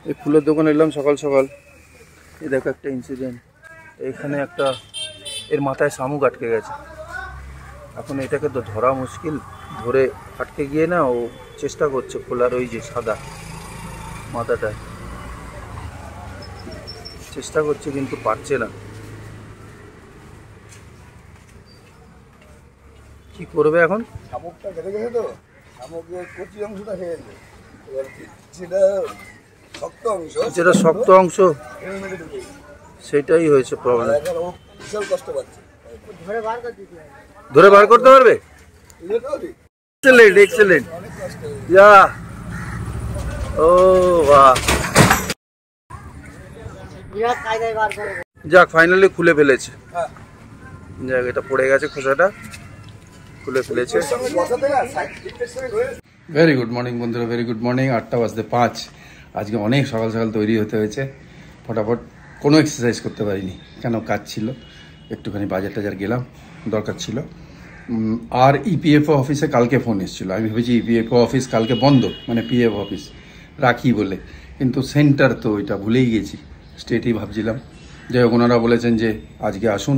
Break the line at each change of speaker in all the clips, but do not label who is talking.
এই ফুলের দোকানে এলাম সকাল সকাল। এই দেখো একটা ইনসিডেন্ট, এখানে একটা এর মাথায় শামুক আটকে গেছে। এখন এটাকে তো ধরা মুশকিল, ধরে আটকে গিয়ে না ও চেষ্টা করছে খোলার, ওই যে সাদা মাথাটা চেষ্টা করছে কিন্তু পারছে না। কি করবে এখন?
শামুকটা কেটে গেছে তো, শামুকের কচি অংশটা খেয়ে গেছে, এবার সেটা শক্ত অংশ,
যেটা শক্ত অংশ সেটাই হয়েছে প্রবলেম।
বিশাল কষ্ট পাচ্ছে।
ধরে বার করতে পারবে? এক্সেলেন্ট এক্সেলেন্ট, ইয়া ও বাহ, যাক ফাইনালি খুলে ফেলেছে। যাক এটা পড়ে গেছে, খোসাটা খুলে ফেলেছে। ভেরি গুড মর্নিং বন্ধুরা, ভেরি গুড মর্নিং। 8টা বাজতে 5। আজকে অনেক সকাল সকাল তৈরি হতে হয়েছে, ফটাফট। কোনো এক্সারসাইজ করতে পারিনি, কেন কাজ ছিল, একটুখানি বাজার টাজার গেলাম, দরকার ছিল। আর ইপিএফও অফিসে কালকে ফোন এসেছিলো, আমি ভেবেছি ইপিএফও অফিস কালকে বন্ধ, মানে পিএফ অফিস রাখি বলে, কিন্তু সেন্টার তো ওইটা ভুলেই গেছি, স্টেটই ভাবছিলাম। যাই হোক, ওনারা বলেছেন যে আজকে আসুন,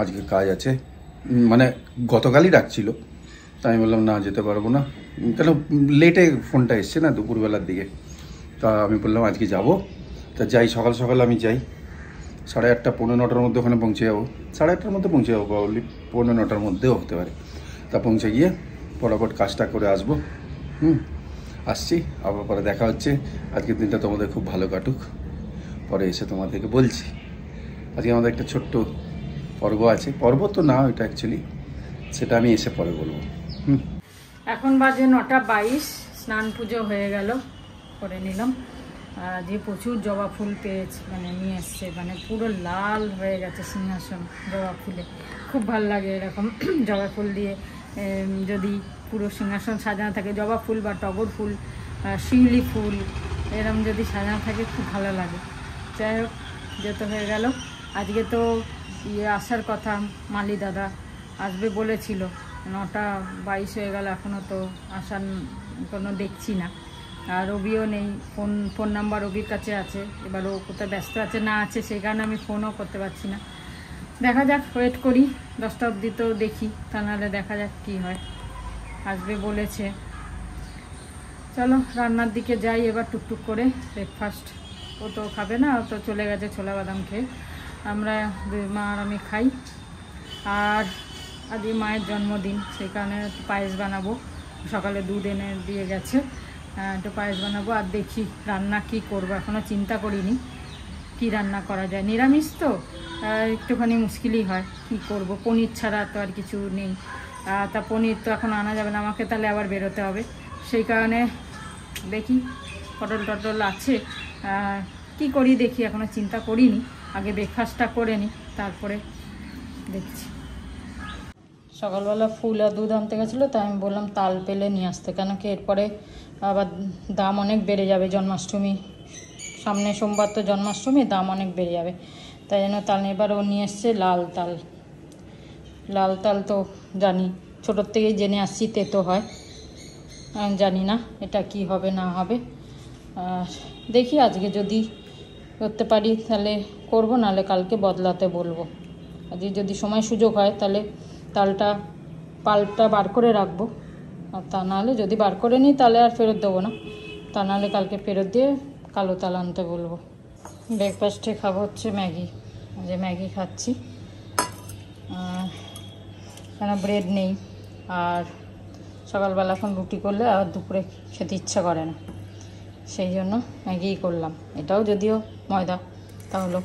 আজকে কাজ আছে, মানে গতকালই ডাকছিল। তাই আমি বললাম না, যেতে পারবো না, কেন লেটে ফোনটা এসছে না, দুপুরবেলার দিকে। তা আমি বললাম আজকে যাব। তা যাই, সকাল সকাল আমি যাই, 8:30 পৌনে 9টার মধ্যে ওখানে পৌঁছে যাবো। 8:30টার মধ্যে পৌঁছে যাবো, প্রবাবলি পৌনে 9টার মধ্যেও হতে পারে। তা পৌঁছে গিয়ে ফটাফট কাজটা করে আসবো। আসছি, আবার পরে দেখা হচ্ছে। আজকের দিনটা তোমাদের খুব ভালো কাটুক, পরে এসে তোমাদেরকে বলছি। আজকে আমাদের একটা ছোট্ট পর্ব আছে, পর্ব তো না এটা অ্যাকচুয়ালি, সেটা আমি এসে পরে বলবো।
এখন বাজে 9:22, স্নান পুজো হয়ে গেল, করে নিলাম। যে প্রচুর জবা ফুল পেয়েছে, মানে নিয়ে এসছে, মানে পুরো লাল হয়ে গেছে সিংহাসন জবা ফুলে। খুব ভালো লাগে এরকম জবা ফুল দিয়ে যদি পুরো সিংহাসন সাজানো থাকে, জবা ফুল বা টগর ফুল, শিউলি ফুল, এরকম যদি সাজানো থাকে খুব ভালো লাগে। যাই হোক, যেতে হয়ে গেল। আজকে তো আসার কথা, মালি দাদা আসবে বলেছিল, 9:22 হয়ে গেল, এখনও তো আসার কোনো দেখছি না। আর রবিও নেই, ফোন নাম্বার রবির কাছে আছে, এবার ও কোথায় ব্যস্ত আছে না আছে সেই কারণে আমি ফোনও করতে পারছি না। দেখা যাক, ওয়েট করি 10টা অবধি, তো দেখি, তা নাহলে দেখা যাক কি হয়। আসবে বলেছে। চলো রান্নার দিকে যাই এবার টুকটুক করে। ব্রেকফাস্ট ও তো খাবে না, ও তো চলে গেছে ছোলা বাদাম খেয়ে। আমরা দুই মা আর আমি খাই। আর আজকে মায়ের জন্মদিন, সেই কারণে পায়েস বানাবো। সকালে দুধ এনে দিয়ে গেছে, একটু পায়েস বানাবো। আর দেখি রান্না কি করবো, এখনও চিন্তা করিনি কি রান্না করা যায়। নিরামিষ তো একটুখানি মুশকিলই হয়, কি করব, পনির ছাড়া তো আর কিছু নেই। তা পনির তো এখন আনা যাবে না, আমাকে তাহলে আবার বেরোতে হবে। সেই কারণে দেখি, পটল টটল আছে, কি করি দেখি, এখনও চিন্তা করিনি। আগে ব্রেকফাস্টটা করে নিই, তারপরে দেখছি। সকালবেলা ফুল আর দুধ আনতে গেছিলো, তাই আমি বললাম তাল পেলে নিয়ে আসতে, কেন কি এরপরে আবার দাম অনেক বেড়ে যাবে। জন্মাষ্টমী সামনে, সোমবার তো জন্মাষ্টমী, দাম অনেক বেড়ে যাবে, তাই জন্য তাল নিয়ে। এবার ও নিয়ে এসছে লাল তাল। লাল তাল তো জানি, ছোটোর থেকেই জেনে আসছি তেতো হয়, জানি না এটা কি হবে না হবে। দেখি আজকে যদি করতে পারি তাহলে করব, নাহলে কালকে বদলাতে বলবো। আজকে যদি সময় সুযোগ হয় তাহলে পাল্পটা বার করে রাখবো, আর তা নাহলে যদি বার করে নিই তাহলে আর ফেরত দেবো না, তা নাহলে কালকে ফেরত দিয়ে কালো তাল আনতে বলবো। ব্রেকফাস্টে খাবো হচ্ছে ম্যাগি, যে ম্যাগি খাচ্ছি, কেন ব্রেড নেই। আর সকালবেলা এখন রুটি করলে আর দুপুরে খেতে ইচ্ছা করে না, সেই জন্য ম্যাগিই করলাম। এটাও যদিও ময়দা, তাহলে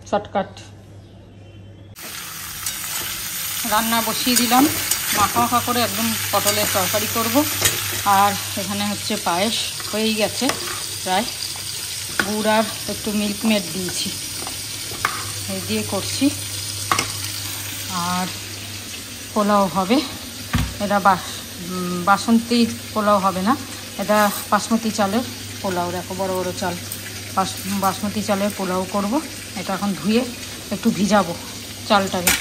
শর্টকাট। রান্না বসিয়ে দিলাম, মাখা মাখা করে একদম পটলের তরকারি করব। আর এখানে হচ্ছে পায়েস হয়েই গেছে প্রায়, গুড় আর একটু মিল্ক মেড দিয়েছি, এই দিয়ে করছি। আর পোলাও হবে, এটা বাসন্তী পোলাও হবে না, এটা বাসমতি চালের পোলাও। দেখো বড় বড় চাল, বাসমতি চালের পোলাও করব। এটা এখন ধুয়ে একটু ভিজাবো চালটাকে।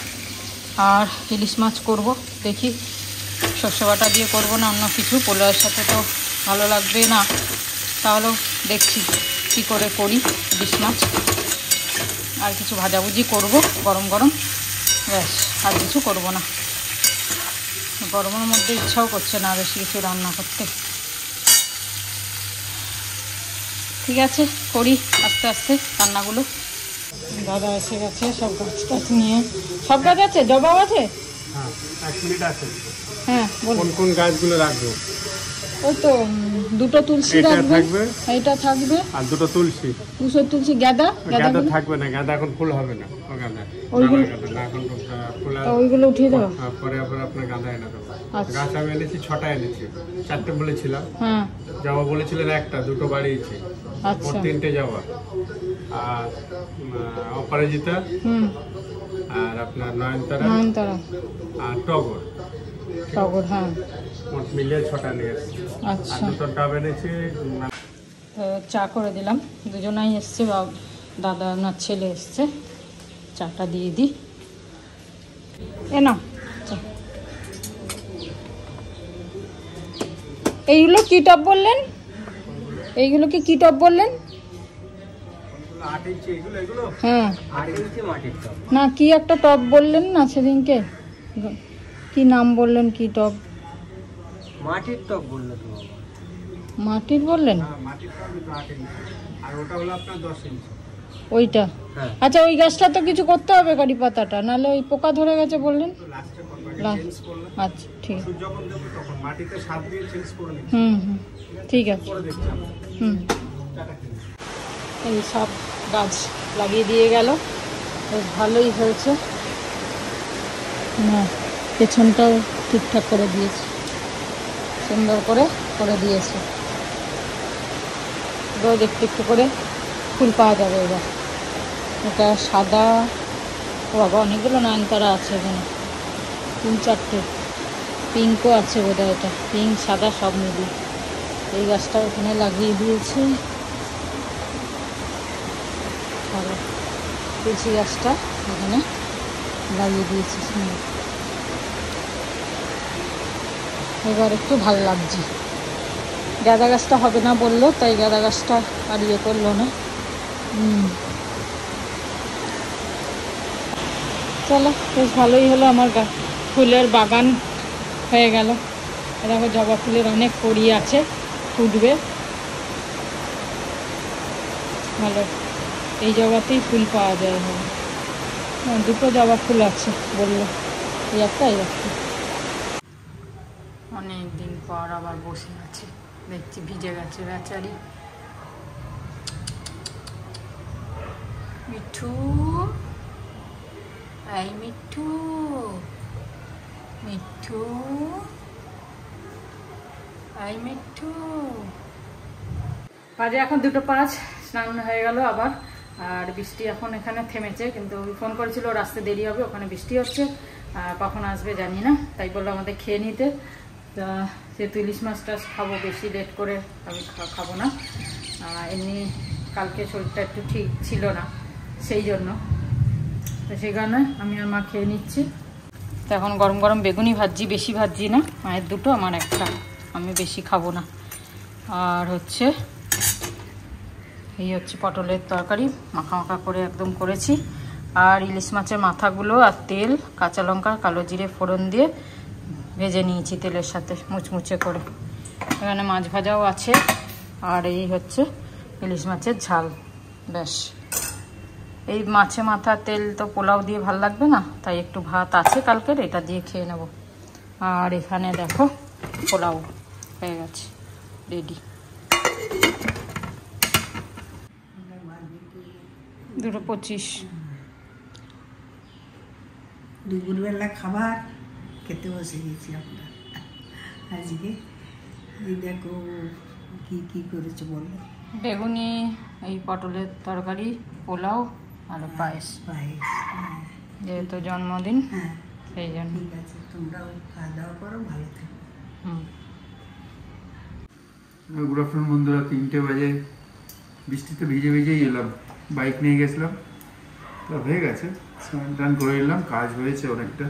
আর ইলিশ মাছ করব, দেখি সর্ষে বাটা দিয়ে করবো না অন্য কিছু, পোলাওয়ের সাথে তো ভালো লাগবে না, তাহলেও দেখছি কী করে করি ইলিশ মাছ। আর কিছু ভাজাভুজি করব গরম গরম, ব্যাস, আর কিছু করব না। গরমের মধ্যে ইচ্ছাও করছে না বেশি কিছু রান্না করতে। ঠিক আছে, করি আস্তে আস্তে রান্নাগুলো। দাদা এসে গেছে সব গাছ টাছ নিয়ে। সব গাছ আছে? জবা আছে?
হ্যাঁ, 1 মিনিট আছে।
হ্যাঁ, বলুন।
কোন গাছগুলো রাখবো?
ওই তো দুটো তুলসী রাখবে, এটা থাকবে, আর দুটো তুলসী, তুলসী। গাঁদা
থাকবে না, গাঁদা এখন ফুল হবে না।
ওইগুলো ওইগুলো উঠিয়ে দেবো।
পরে আবার আপনার গাঁদা এনে দেবো। গাছ আমি এনেছি 6টা এনেছি, 4টে বলেছিলাম।
হ্যাঁ,
জবা বলেছিলেন 1টা, 2টো বাড়িয়েছি,
আচ্ছা
3টে জবা। আর অপরাজিতা, আর আপনার নয়নতারা আর টগর।
হ্যাঁ,
মোট মিলিয়ে 6টা নিয়ে এসেছি।
আচ্ছা,
আর 2টো টব এনেছি।
তো চা করে দিলাম, দুজনাই এসছে, দাদা না ছেলে এসছে, চাটা দিয়ে দিই। না, এইগুলো কি টব বললেন? এইগুলোকে কি টব বললেন? হ্যাঁ, না কি একটা টব বললেন না সেদিনকে, কি নাম বললেন? কি টব?
মাটির টব বললো তো।
মাটির বললেন?
আর ওটা হলো আপনার 10 ইঞ্চি।
ওইটা? আচ্ছা, ওই গাছটা তো কিছু করতে হবে, কারি পাতাটা, নাহলে ওই পোকা ধরে গেছে বললেন। আচ্ছা, ঠিক আছে। হুম, ঠিক আছে। এই সব গাছ লাগিয়ে দিয়ে গেল, বেশ ভালোই হয়েছে। না, পেছনটাও ঠিকঠাক করে দিয়েছে, সুন্দর করে করে দিয়েছে। রোজ একটু একটু করে ফুল পাওয়া যাবে এবার। এটা সাদা, ও বাবা অনেকগুলো নয়নতারা আছে এখানে, 3-4টে। পিঙ্কও আছে বোধহয়, এটা পিঙ্ক সাদা সব মিলিয়ে। এই গাছটা ওখানে লাগিয়ে দিয়েছে। ভালো, তুলসী গাছটা এখানে লাগিয়ে দিয়েছে সুন্দর। এবার একটু ভালো লাগছে। গাঁদা গাছটা হবে না বললো, তাই গাঁদা গাছটা আর ইয়ে করলো না। চলো, বেশ ভালোই হলো, আমার ফুলের বাগান হয়ে গেল। দেখো জবা ফুলের অনেক কড়ি আছে, ফুটবে ভালো। এই জবাতেই ফুল পাওয়া যায়। হ্যাঁ, 2টো জবা ফুল আছে বললো, এই একটা। অনেক দিন পর আবার বসে আছে, দেখছি ভিজে গেছে বেচারি। মিঠু, এই মিঠু, মিঠু, এই মিঠু। বাজে এখন 2:05, স্নান হয়ে গেল আবার। আর বৃষ্টি এখন এখানে থেমেছে, কিন্তু ফোন করেছিল রাস্তায় দেরি হবে, ওখানে বৃষ্টি হচ্ছে, কখন আসবে জানি না। তাই বললো আমাদের খেয়ে নিতে। তা যেহেতু ইলিশ মাছটা খাবো, বেশি লেট করে আমি খাবো না। এমনি কালকে শরীরটা একটু ঠিক ছিল না, সেই জন্য। তো সেই কারণে আমি আর মা খেয়ে নিচ্ছি। তো এখন গরম গরম বেগুনি ভাজি, বেশি ভাজি না, মায়ের 2টো, আমার 1টা, আমি বেশি খাবো না। আর হচ্ছে এই হচ্ছে পটলের তরকারি, মাখা মাখা করে একদম করেছি। আর ইলিশ মাছের মাথাগুলো আর তেল, কাঁচা লঙ্কা, কালো জিরে ফোড়ন দিয়ে ভেজে নিয়েছি তেলের সাথে মুচমুচে করে। এখানে মাছ ভাজাও আছে। আর এই হচ্ছে ইলিশ মাছের ঝাল, ব্যাস। এই মাছে মাথা তেল তো পোলাও দিয়ে ভাল লাগবে না, তাই একটু ভাত আছে কালকের, এটা দিয়ে খেয়ে নেব। আর এখানে দেখো পোলাও হয়ে গেছে, রেডি। 2:25।
দুপুরবেলা খাবার খেতে বসে গেছি আমরা আজকে। দেখো কি কি করেছে বলো।
বেগুনি, এই পটলের তরকারি, পোলাও আর পায়েস।
পায়েস,
যেহেতু জন্মদিন,
হ্যাঁ
সেই জন্য।
ঠিক আছে, তোমরাও খাওয়া দাওয়া করো, ভালো থাকো।
গুড আফটারনুন বন্ধুরা, 3টে বাজে। বৃষ্টিতে ভিজে ভিজেই এলাম, বাইক নিয়ে গেছিলাম, তো হয়ে গেছে, স্নান টান করে এলাম, কাজ হয়েছে অনেকটা।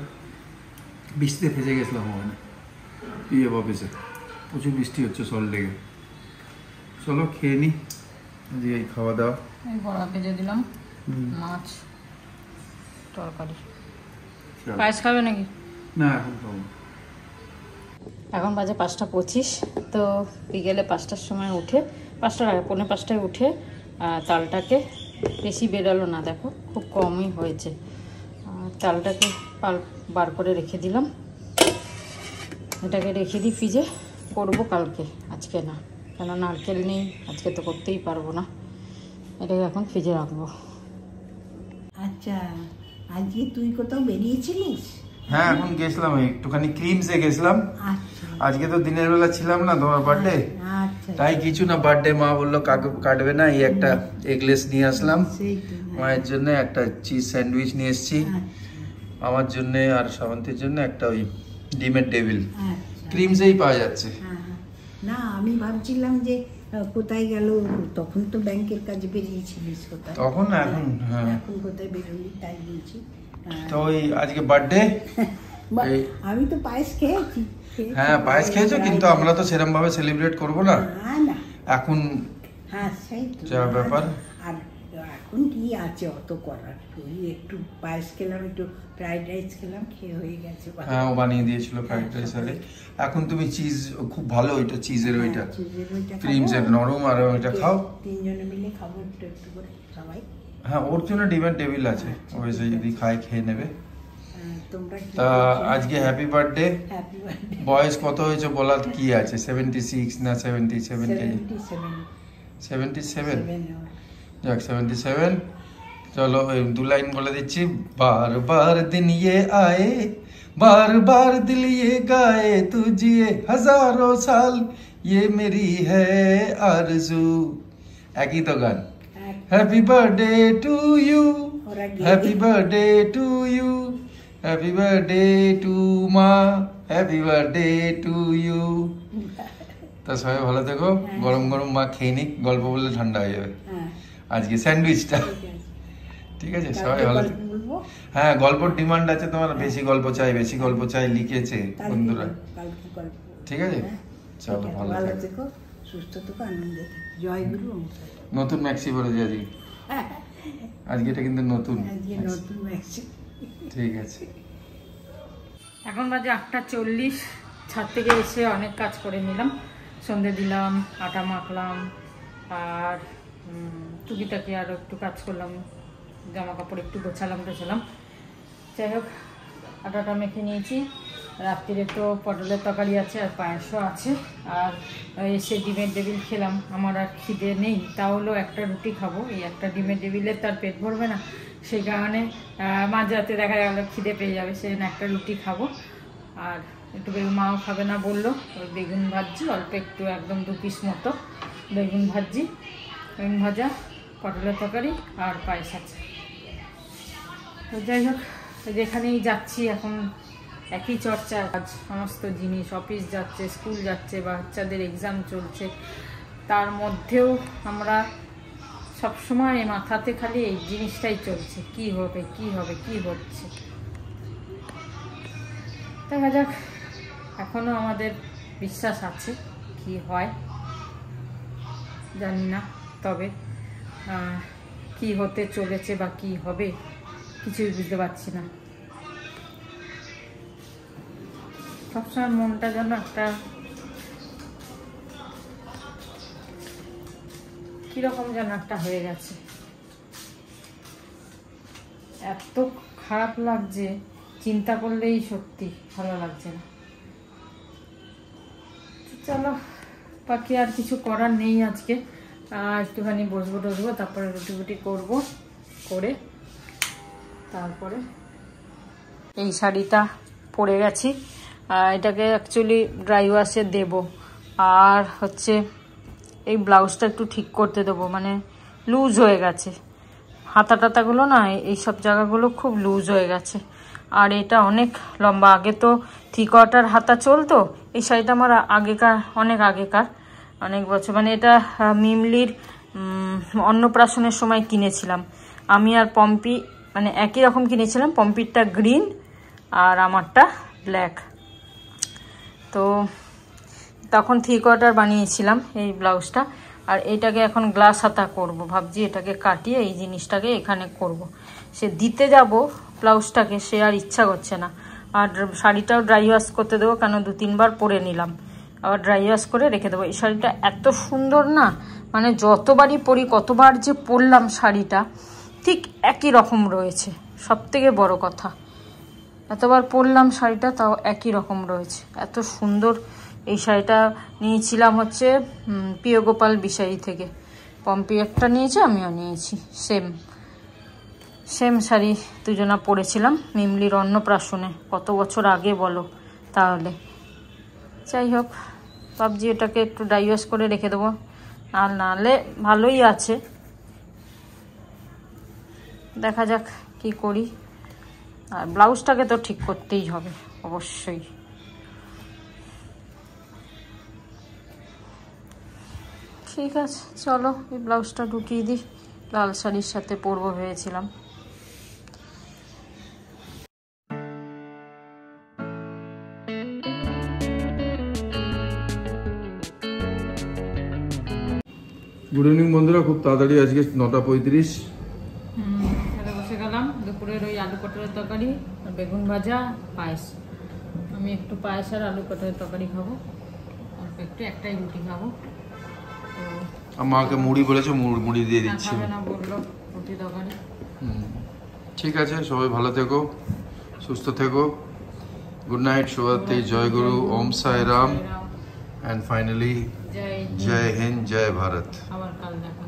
বৃষ্টিতে ভেজে গেছিলাম ওখানে অফিসে, প্রচুর বৃষ্টি হচ্ছে সল্ট লেগে। চলো খেয়ে নি, দিয়ে খাওয়া দাওয়া।
এই বড়া ভেজে দিলাম, মাছ তরকারি। পায়েস খাবে নাকি?
না এখন খাবো।
এখন বাজে 5:25। তো বিকেলে 5টার সময় উঠে, 5টার আগে 4:45টায় উঠে তালটাকে, বেশি বেরোলো না দেখো, খুব কমই হয়েছে, তালটাকে বার করে রেখে দিলাম। এটাকে রেখে দিই ফ্রিজে, করবো কালকে, আজকে না, কেন নারকেল নেই, আজকে তো করতেই পারবো না। এটাকে এখন ফ্রিজে রাখবো।
আচ্ছা, আজকে তুই কোথাও বেরিয়েছিলিস?
হ্যাঁ এখন গেছিলাম, একটুখানি ক্রিমসে গেছিলাম।
আচ্ছা
আজকে তো দিনের বেলা ছিলাম না, তোমার বার্থডে,
আচ্ছা,
তাই কিছু না, বার্থডে মা বললো কাটবে না, এই একটা এগলেস নিয়ে আসলাম
সেই তো।
মায়ের জন্য, একটা চিজ স্যান্ডউইচ নিয়ে এসেছি আমার জন্য, আর শাবন্তীর জন্য একটা ওই ডিমের ডেভিল।
আচ্ছা,
ক্রিমসেই পাওয়া যাচ্ছে।
হ্যাঁ, না আমি ভাবছিলাম যে কোথায় গেল, তখন তো ব্যাংকের কাজে বেরিয়েছিলিস কোথায়,
তখন না, এখন হ্যাঁ,
এখন কোথায় বেরোলি তাই বলছি।
তো ওই আজকে বার্থডে।
আমি তো পায়েস খেয়েছি।
হ্যাঁ পায়েস খেয়েছো, কিন্তু আমরা তো সেরকম ভাবে সেলিব্রেট করবো না
না
এখন,
হ্যাঁ সেই তো
যা ব্যাপার।
আর এখন কি আছে অত করার, ওই একটু পায়েস খেলাম, একটু ফ্রাইড রাইস খেলাম, খেয়ে হয়ে গেছে।
হ্যাঁ ও বানিয়ে দিয়েছিল ফ্রাইড রাইস। আরে এখন তুমি চিজ, খুব ভালো ওইটা চিজের, ওইটা ক্রিমসের নরম, আর ওইটা খাও,
তিনজনে মিলে খাবো একটু একটু করে সবাই।
হ্যাঁ ওর জন্য ডিমের টেবিল আছে, ওইসে যদি খায় খেয়ে নেবে।
তোমরা
তা আজকে হ্যাপি বার্থডে।
Happy birthday.
বয়স কত হয়েছে বলার কি আছে, 76 না 77 কেজি? 77। যাক 77। চলো 2 লাইন বলে দিচ্ছি। बार बार दिन ये आए, बार बार दिल ये गाए, तू जिए हजारों साल, ये मेरी है आरज़ू। একই তো গান। Happy birthday to you, happy birthday to you, happy birthday to মা, হ্যাপি বার্থডে টু ইউ। তা সবাই ভালো থেকো, গরম গরম মা খেয়ে নিক, গল্প বললে ঠান্ডা হয়ে যাবে আজকে স্যান্ডউইচটা। ঠিক আছে সবাই ভালো থেকো। হ্যাঁ গল্পর ডিমান্ড আছে তোমার, বেশি গল্প চাই, বেশি গল্প চাই লিখেছে বন্ধুরা। ঠিক আছে চলো ভালো থেকো,
সুস্থ থেকো, আনন্দে থেকো। জয় গুরু।
নতুন ম্যাক্সি পরেছে আজকে, আজকে এটা কিন্তু নতুন,
আজকে নতুন ম্যাক্সি।
ঠিক আছে।
এখন বাজে 8:40। ছাদ থেকে এসে অনেক কাজ করে নিলাম, সন্ধে দিলাম, আটা মাখলাম, আর টুকিটাকি আরও একটু কাজ করলাম, জামা কাপড় একটু গোছালাম। যাই হোক আটাটা মেখে নিয়েছি। রাত্রিরে তো পটলের তরকারি আছে, আর পায়েসও আছে, আর এসে ডিমের ডেভিল খেলাম। আমার আর খিদে নেই, তাহলেও একটা রুটি খাবো, এই একটা ডিমের ডেভিলের তার পেট ভরবে না, সেই কারণে মাঝরাতে দেখা গেল খিদে পেয়ে যাবে, সেজন্য একটা রুটি খাবো। আর একটু বেগুন, মাও খাবে না বললো, ওই বেগুন ভাজি অল্প একটু, একদম 2 পিস মতো বেগুন ভাজি, বেগুন ভাজা, পটলের তরকারি আর পায়েস আছে। তো যাই হোক যেখানেই যাচ্ছি এখন একই চর্চা, আজ সমস্ত জিনিস, অফিস যাচ্ছে, স্কুল যাচ্ছে, বাচ্চাদের এক্সাম চলছে, তার মধ্যেও আমরা সবসময় মাথাতে খালি এই জিনিসটাই চলছে, কি হবে কি হবে কি হচ্ছে। দেখা যাক, এখনও আমাদের বিশ্বাস আছে, কি হয় জানি না, তবে কি হতে চলেছে বা কি হবে কিছুই বুঝতে পারছি না। সবসময় মনটা যেন একটা কিরকম যেন একটা হয়ে গেছে, এত খারাপ লাগছে, চিন্তা করলেই সত্যি ভালো লাগছে না। চলো বাকি আর কিছু করার নেই, আজকে একটুখানি বসবো টসবো, তারপরে রুটি ফুটি করবো, করে তারপরে এই শাড়িটা পরে গেছি, এটাকে অ্যাকচুয়ালি ড্রাই ওয়াশে দেব, আর হচ্ছে এই ব্লাউজটা একটু ঠিক করতে দেবো, মানে লুজ হয়ে গেছে, হাতা টাতাগুলো না এইসব জায়গাগুলো খুব লুজ হয়ে গেছে, আর এটা অনেক লম্বা, আগে তো 3/4 হাতা চলতো, এই শাড়িটা আমার আগেকার, অনেক বছর, মানে এটা মিমলির অন্নপ্রাশনের সময় কিনেছিলাম আমি আর পম্পি, মানে একই রকম কিনেছিলাম, পম্পিরটা গ্রিন আর আমারটা ব্ল্যাক, তো তখন 3/4 বানিয়েছিলাম এই ব্লাউজটা, আর এটাকে এখন গ্লাস হাতা করব, ভাবছি এটাকে কাটিয়ে এই জিনিসটাকে এখানে করব। সে দিতে যাব ব্লাউজটাকে, সে আর ইচ্ছা করছে না। আর শাড়িটাও ড্রাই ওয়াশ করতে দেবো, কেন 2-3 বার পরে নিলাম, আবার ড্রাই ওয়াশ করে রেখে দেবো। এই শাড়িটা এত সুন্দর না, মানে যতবারই পরি, কতবার যে পরলাম শাড়িটা ঠিক একই রকম রয়েছে, সব থেকে বড় কথা। এতবার পরলাম শাড়িটা তাও একই রকম রয়েছে, এত সুন্দর। এই শাড়িটা নিয়েছিলাম হচ্ছে প্রিয় গোপাল বিশারি থেকে, পম্পি একটা নিয়েছে, আমিও নিয়েছি, সেম শাড়ি দুজনা পরেছিলাম মিমলির অন্নপ্রাশনে, কত বছর আগে বলো তাহলে। যাই হোক, ভাবছি এটাকে একটু ড্রাই ওয়াশ করে রেখে দেবো, আর নাহলে ভালোই আছে, দেখা যাক কি করি। আর ব্লাউজটাকে তো ঠিক করতেই হবে অবশ্যই। ঠিক আছে, চলো এই ব্লাউজটা ঢুকিয়ে দিই, লাল শাড়ির সাথে পরবো ভেবেছিলাম।
গুড ইভিনিং বন্ধুরা, খুব তাড়াতাড়ি আজকে 9:35
বসে গেলাম। দুপুরের ওই আলু পটলের তরকারি আর বেগুন ভাজা, পায়েস। আমি একটু পায়েস আর আলু পটলের তরকারি খাবো, অল্প একটু, একটাই রুটি খাবো। তো
মাকে মুড়ি বলেছে, মুড়ি দিয়ে দিচ্ছি।
খাবে না বললো, রুটি তরকারি।
ঠিক আছে, সবাই ভালো থেকো, সুস্থ থেকো। গুড নাইট, শুভরাত্রি, জয় গুরু, ওম সাই রাম, অ্যান্ড ফাইনালি
জয়
জয় হিন্দ, জয় ভারত।
আবার কাল দেখা।